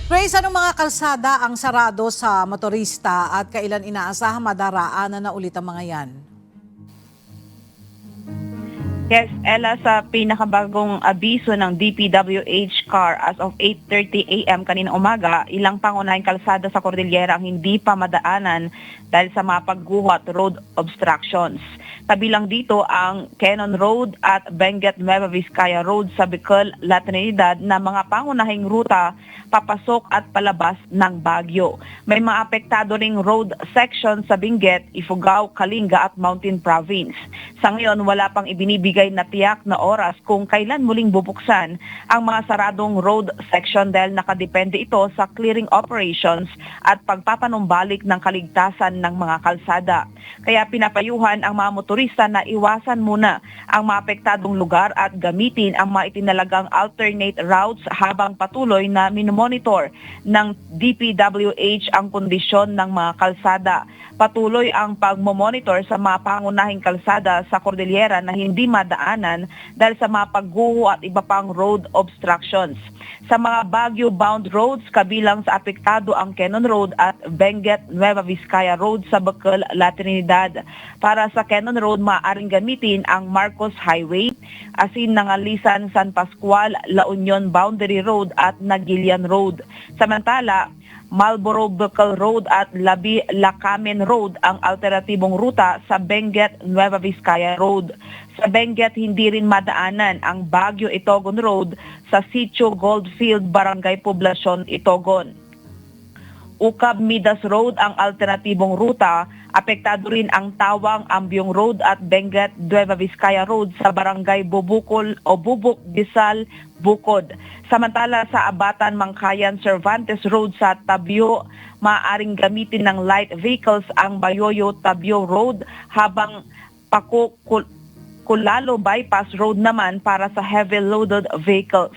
Grace, anong mga kalsada ang sarado sa motorista at kailan inaasahang madaraanan na ulit ang mga yan? Yes, Ella, sa pinakabagong abiso ng DPWH CAR as of 8:30 a.m. kanina umaga, ilang pangunahing kalsada sa Cordillera ang hindi pa madaanan dahil sa mga pagguho at road obstructions. Kabilang dito ang Cannon Road at Benguet Nueva Vizcaya Road sa Bicol, La Trinidad na mga pangunahing ruta papasok at palabas ng Baguio. May mga apektado ring road section sa Benguet, Ifugao, Kalinga at Mountain Province. Sa ngayon, wala pang ibinibigay na tiyak na oras kung kailan muling bubuksan ang mga saradong road section dahil nakadepende ito sa clearing operations at pagpapanumbalik ng kaligtasan ng mga kalsada. Kaya pinapayuhan ang mga motorista na iwasan muna ang mga apektadong lugar at gamitin ang mga itinalagang alternate routes habang patuloy na minomonitor ng DPWH ang kondisyon ng mga kalsada. Patuloy ang pagmomonitor sa mga pangunahing kalsada sa Cordillera na hindi madaanan dahil sa mga pagguho at iba pang road obstructions. Sa mga Baguio-bound roads, kabilang sa apektado ang Cannon Road at Benguet Nueva Vizcaya Road sa Bicol, La Trinidad. Para sa Cannon Road, maaaring gamitin ang Marcos Highway, Asin Nangalisan, San Pascual, La Union Boundary Road at Nagilian Road. Samantala, Marlboro Bicol Road at Lacamen Road ang alternatibong ruta sa Benguet Nueva Vizcaya Road. Sa Benguet, hindi rin madaanan ang Baguio-Itogon Road sa Sitio Goldfield, Barangay Poblacion, Itogon. Ukab Midas Road ang alternatibong ruta. Apektado rin ang Tawang Ambyong Road at Benguet Nueva Vizcaya Road sa Barangay Bubukol o Bubuk, Bisal, Bukod. Samantala sa Abatan, Mangkayan, Cervantes Road sa Tabio, maaaring gamitin ng light vehicles ang Bayoyo Tabio Road habang Kulalo Bypass Road naman para sa heavy loaded vehicles.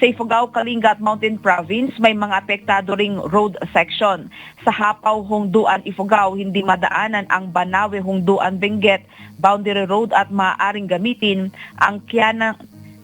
Sa Ifugao, Kalinga at Mountain Province, may mga apektado ring road section. Sa Hapaw, Hongduan, Ifugao, hindi madaanan ang Banawe, Hongduan, Benguet, Boundary Road at maaaring gamitin ang Kiana,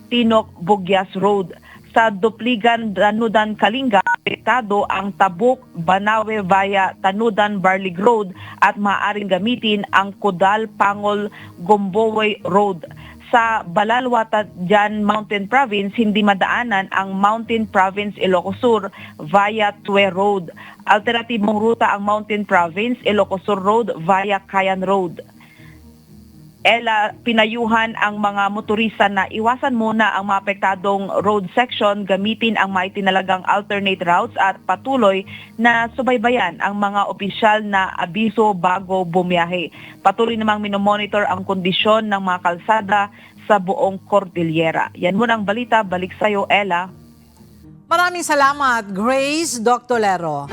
Tinok, Bugyas Road. Sa Dupligan, Tanudan, Kalinga, apektado ang Tabuk, Banawe via Tanudan, Barlig Road at maaaring gamitin ang Kudal, Pangol, Gombowe Road. Sa Balalwata, Jan Mountain Province, hindi madaanan ang Mountain Province Ilocos Sur via Tue Road. Alternatibong ruta ang Mountain Province Ilocos Sur Road via Kayan Road. Ella, pinayuhan ang mga motorista na iwasan muna ang mga apektadong road section, gamitin ang mga itinalagang alternate routes at patuloy na subaybayan ang mga opisyal na abiso bago bumiyahe. Patuloy namang minomonitor ang kondisyon ng mga kalsada sa buong Cordillera. Yan muna ang balita. Balik sa iyo, Ella. Maraming salamat, Grace Doctolero.